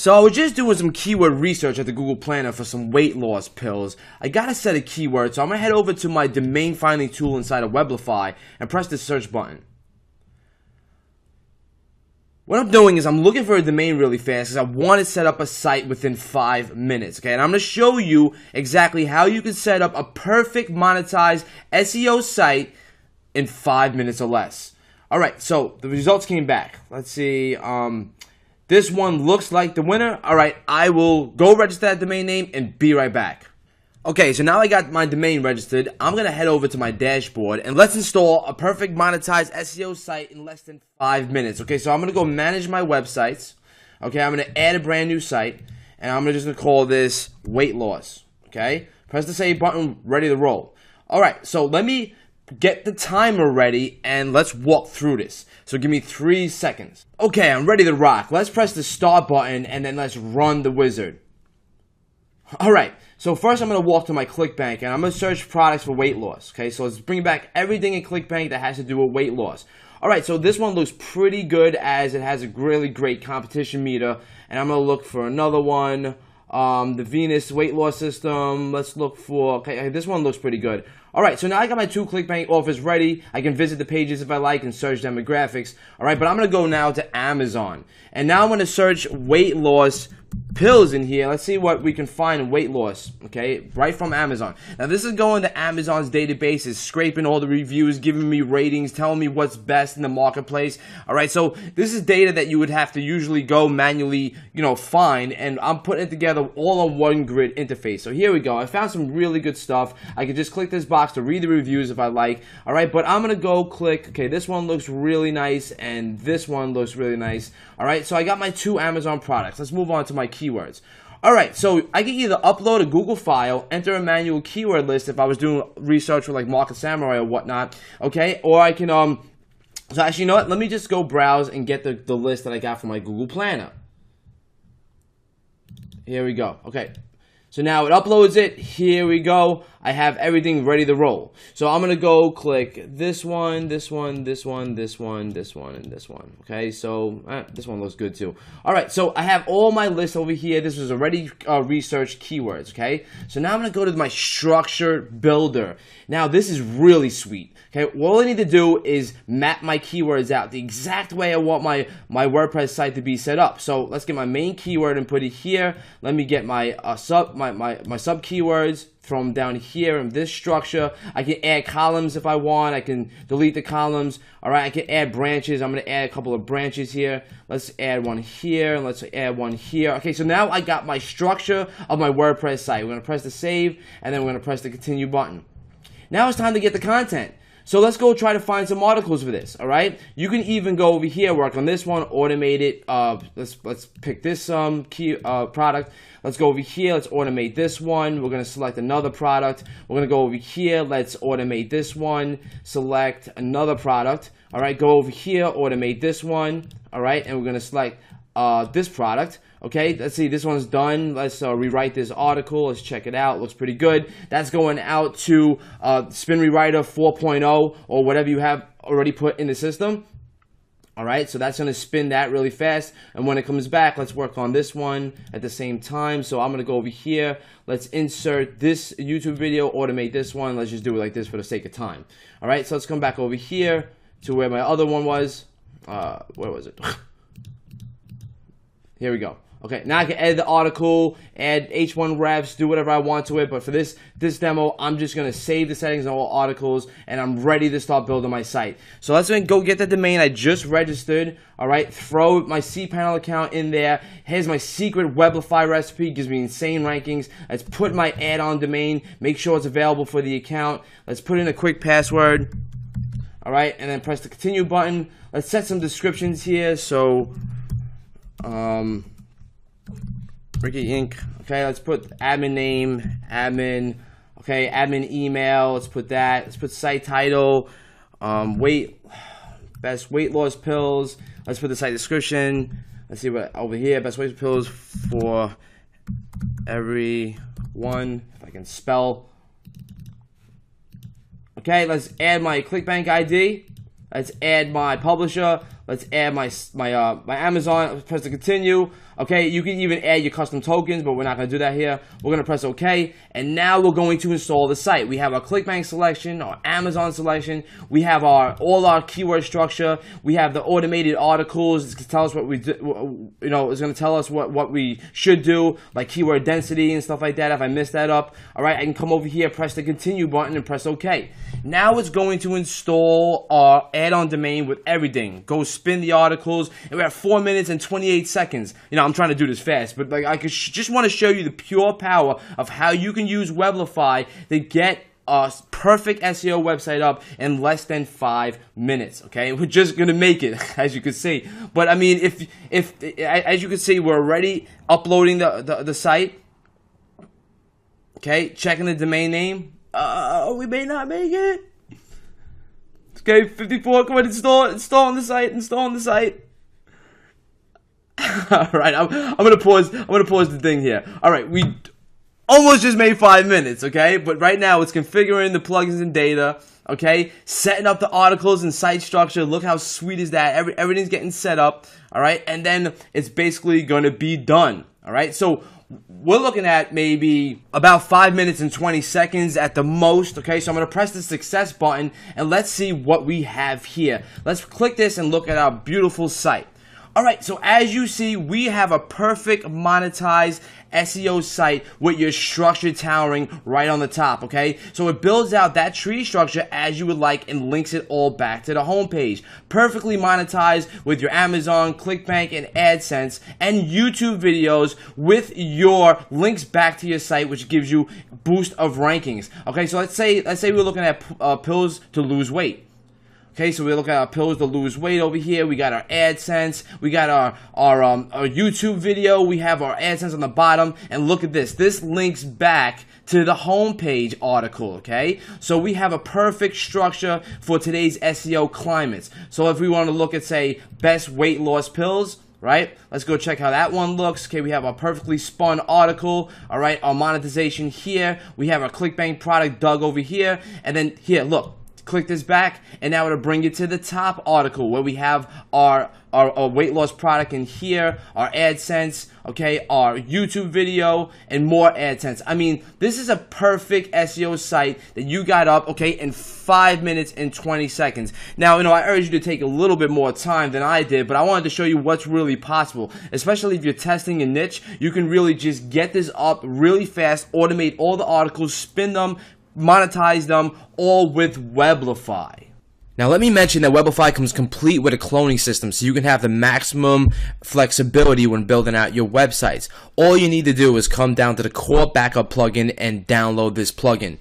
So I was just doing some keyword research at the Google Planner for some weight loss pills. I got a set of keywords, so I'm going to head over to my domain finding tool inside of Weblify and press the search button. What I'm doing is I'm looking for a domain really fast because I want to set up a site within 5 minutes, okay? And I'm going to show you exactly how you can set up a perfect monetized SEO site in 5 minutes or less. Alright, so the results came back. Let's see, this one looks like the winner. Alright, I will go register that domain name and be right back. Okay, so now I got my domain registered. I'm going to head over to my dashboard and let's install a perfect monetized SEO site in less than 5 minutes. Okay, so I'm going to go manage my websites. Okay, I'm going to add a brand new site and I'm just going to call this weight loss. Okay, press the save button, ready to roll. Alright, so let me get the timer ready and let's walk through this. So give me 3 seconds. Okay, I'm ready to rock. Let's press the start button and then let's run the wizard. Alright, so first I'm going to walk to my ClickBank and I'm going to search products for weight loss. Okay, so let's bring back everything in ClickBank that has to do with weight loss. Alright, so this one looks pretty good as it has a really great competition meter. And I'm going to look for another one. The Venus weight loss system. Let's look for, okay, this one looks pretty good. Alright, so now I got my 2 ClickBank offers ready. I can visit the pages if I like and search demographics. Alright, but I'm going to go now to Amazon. And now I'm going to search weight loss pills in here. Let's see what we can find in weight loss, okay, right from Amazon. Now this is going to Amazon's database, is scraping all the reviews, giving me ratings, telling me what's best in the marketplace. Alright, so this is data that you would have to usually go manually, find, and I'm putting it together all on one grid interface. So here we go. I found some really good stuff. I can just click this box to read the reviews if I like. Alright, but I'm gonna go click, okay, this one looks really nice and this one looks really nice. Alright, so I got my 2 Amazon products. Let's move on to my keywords. Alright, so I can either upload a Google file, enter a manual keyword list if I was doing research for like Market Samurai or whatnot, okay, or I can, so actually, you know what, let me just go browse and get the list that I got from my Google Planner. Here we go, okay. So now it uploads it. Here we go. I have everything ready to roll. So I'm going to go click this one, this one, this one, this one, this one, and this one. Okay, so this one looks good too. All right, so I have all my lists over here. This was already researched keywords, okay? So now I'm going to go to my structure builder. Now this is really sweet. Okay, all I need to do is map my keywords out the exact way I want my WordPress site to be set up. So let's get my main keyword and put it here. Let me get my sub keywords from down here in this structure. I can add columns if I want. I can delete the columns. Alright, I can add branches. I'm going to add a couple of branches here. Let's add one here, and let's add one here. Okay, so now I got my structure of my WordPress site. We're going to press the save, and then we're going to press the continue button. Now it's time to get the content. So let's go try to find some articles for this, alright? You can even go over here, work on this one, automate it. Let's pick this product. Let's go over here, let's automate this one. We're going to select another product. We're going to go over here, let's automate this one. Select another product. Alright, go over here, automate this one. Alright, and we're going to select this product. Okay, let's see, this one's done. Let's rewrite this article. Let's check it out. Looks pretty good. That's going out to Spin Rewriter 4.0 or whatever you have already put in the system. Alright, so that's going to spin that really fast. And when it comes back, let's work on this one at the same time. So I'm going to go over here. Let's insert this YouTube video, automate this one. Let's just do it like this for the sake of time. Alright, so let's come back over here to where my other one was. Where was it? Here we go. Okay, now I can edit the article, add H1 refs, do whatever I want to it, but for this demo, I'm just going to save the settings on all articles, and I'm ready to start building my site. So let's go get the domain I just registered, alright, throw my cPanel account in there. Here's my secret Weblify recipe, gives me insane rankings. Let's put my add-on domain, make sure it's available for the account. Let's put in a quick password, alright, and then press the continue button. Let's set some descriptions here, so Ricky Inc. Okay, let's put admin name, admin. Okay, admin email. Let's put that. Let's put site title. Best weight loss pills. Let's put the site description. Let's see what over here. Best weight loss pills for everyone. If I can spell. Okay, let's add my ClickBank ID. Let's add my publisher. Let's add my Amazon. Let's press to continue. Okay, you can even add your custom tokens, but we're not going to do that here. We're going to press OK, and now we're going to install the site. We have our ClickBank selection, our Amazon selection. We have all our keyword structure. We have the automated articles. It's going to tell us what we do. It's going to tell us what we should do, like keyword density and stuff like that. If I mess that up, all right, I can come over here, press the continue button, and press OK. Now it's going to install our add-on domain with everything. Go spin the articles, and we're at 4 minutes and 28 seconds. I'm trying to do this fast, but like I just want to show you the pure power of how you can use Weblify to get a perfect SEO website up in less than 5 minutes. Okay, we're just gonna make it, as you can see. But I mean, if as you can see, we're already uploading the site. Okay, checking the domain name. We may not make it. Okay, 54. Come on, installing the site. All right, I'm gonna pause the thing here. All right, we almost just made 5 minutes. Okay, but right now it's configuring the plugins and data. Okay, setting up the articles and site structure. Look how sweet is that? Everything's getting set up. All right, and then it's basically gonna be done. All right, so we're looking at maybe about 5 minutes and 20 seconds at the most. Okay, so I'm going to press the success button and let's see what we have here. Let's click this and look at our beautiful site. All right, so as you see, we have a perfect monetized SEO site with your structure towering right on the top, okay? So it builds out that tree structure as you would like and links it all back to the homepage. Perfectly monetized with your Amazon, ClickBank, and AdSense, and YouTube videos with your links back to your site, which gives you boost of rankings. Okay, so let's say we're looking at pills to lose weight. Okay, so we look at our pills to lose weight over here. We got our AdSense. We got our YouTube video. We have our AdSense on the bottom. And look at this. This links back to the homepage article, okay? So we have a perfect structure for today's SEO climates. So if we want to look at, say, best weight loss pills, right? Let's go check how that one looks. Okay, we have a perfectly spun article. All right, our monetization here. We have our ClickBank product dug over here. And then here, look. Click this back, and now it'll bring you to the top article where we have our weight loss product in here, our AdSense, okay, our YouTube video, and more AdSense. I mean, this is a perfect SEO site that you got up, okay, in 5 minutes and 20 seconds. Now, I urge you to take a little bit more time than I did, but I wanted to show you what's really possible. Especially if you're testing a niche, you can really just get this up really fast, automate all the articles, spin them, monetize them, all with Weblify. Now let me mention that Weblify comes complete with a cloning system, so you can have the maximum flexibility when building out your websites. All you need to do is come down to the core backup plugin and download this plugin.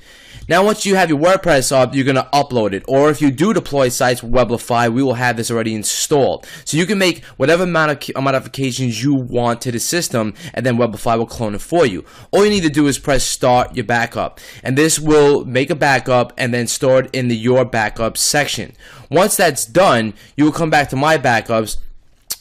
Now once you have your WordPress up, you're going to upload it. Or if you do deploy sites with Weblify, we will have this already installed. So you can make whatever amount of modifications you want to the system, and then Weblify will clone it for you. All you need to do is press start your backup. And this will make a backup and then store it in the your backup section. Once that's done, you will come back to my backups,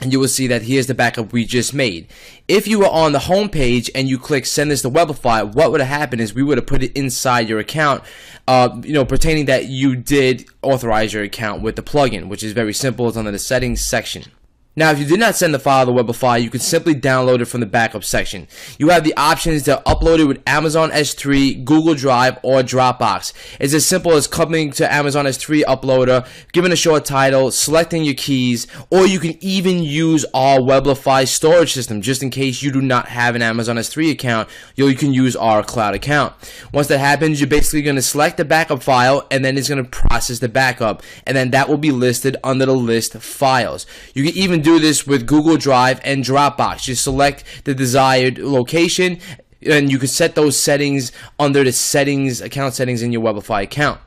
and you will see that here's the backup we just made. If you were on the home page and you click send this to Weblify, what would have happened is we would have put it inside your account, pertaining that you did authorize your account with the plugin, which is very simple. It's under the settings section. Now, if you did not send the file to Weblify, you can simply download it from the backup section. You have the options to upload it with Amazon S3, Google Drive, or Dropbox. It's as simple as coming to Amazon S3 uploader, giving a short title, selecting your keys, or you can even use our Weblify storage system. Just in case you do not have an Amazon S3 account, you can use our cloud account. Once that happens, you're basically going to select the backup file, and then it's going to process the backup, and then that will be listed under the list files. You can even do this with Google Drive and Dropbox. Just select the desired location, and you can set those settings under the settings, account settings in your Weblify account.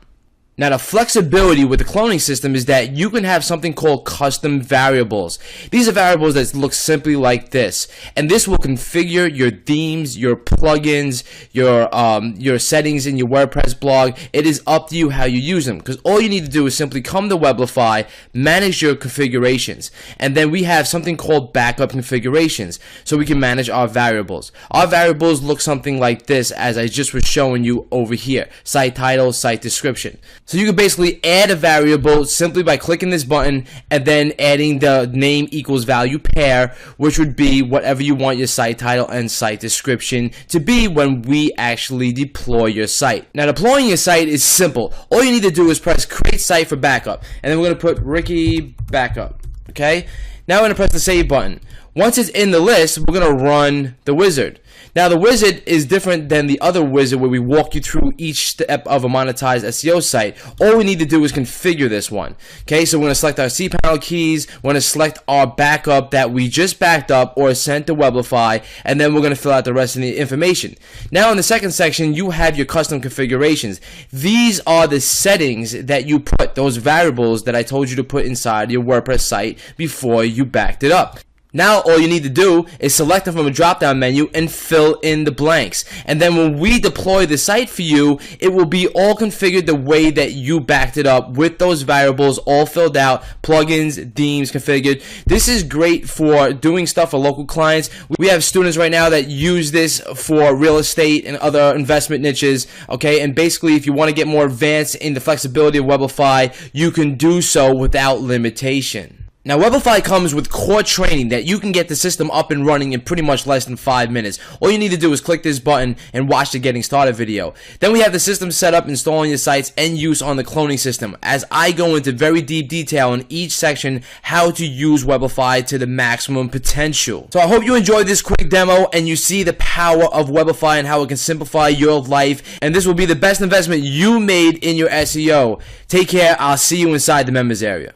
Now, the flexibility with the cloning system is that you can have something called custom variables. These are variables that look simply like this, and this will configure your themes, your plugins, your settings in your WordPress blog. It is up to you how you use them, because all you need to do is simply come to Weblify, manage your configurations, and then we have something called backup configurations, so we can manage our variables. Our variables look something like this, as I just was showing you over here: site title, site description. So you can basically add a variable simply by clicking this button and then adding the name equals value pair, which would be whatever you want your site title and site description to be when we actually deploy your site. Now, deploying your site is simple. All you need to do is press create site for backup, and then we're going to put Ricky backup. Okay, now we're going to press the save button. Once it's in the list, we're going to run the wizard. Now, the wizard is different than the other wizard where we walk you through each step of a monetized SEO site. All we need to do is configure this one. Okay, so we're going to select our cPanel keys. We're going to select our backup that we just backed up or sent to Weblify, and then we're going to fill out the rest of the information. Now, in the second section, you have your custom configurations. These are the settings that you put, those variables that I told you to put inside your WordPress site before you backed it up. Now all you need to do is select it from a drop-down menu and fill in the blanks. And then when we deploy the site for you, it will be all configured the way that you backed it up with those variables all filled out, plugins, themes configured. This is great for doing stuff for local clients. We have students right now that use this for real estate and other investment niches, okay? And basically, if you want to get more advanced in the flexibility of Weblify, you can do so without limitation. Now, Weblify comes with core training that you can get the system up and running in pretty much less than 5 minutes. All you need to do is click this button and watch the getting started video. Then we have the system set up, installing your sites, and use on the cloning system, as I go into very deep detail in each section how to use Weblify to the maximum potential. So I hope you enjoyed this quick demo and you see the power of Weblify and how it can simplify your life. And this will be the best investment you made in your SEO. Take care. I'll see you inside the members area.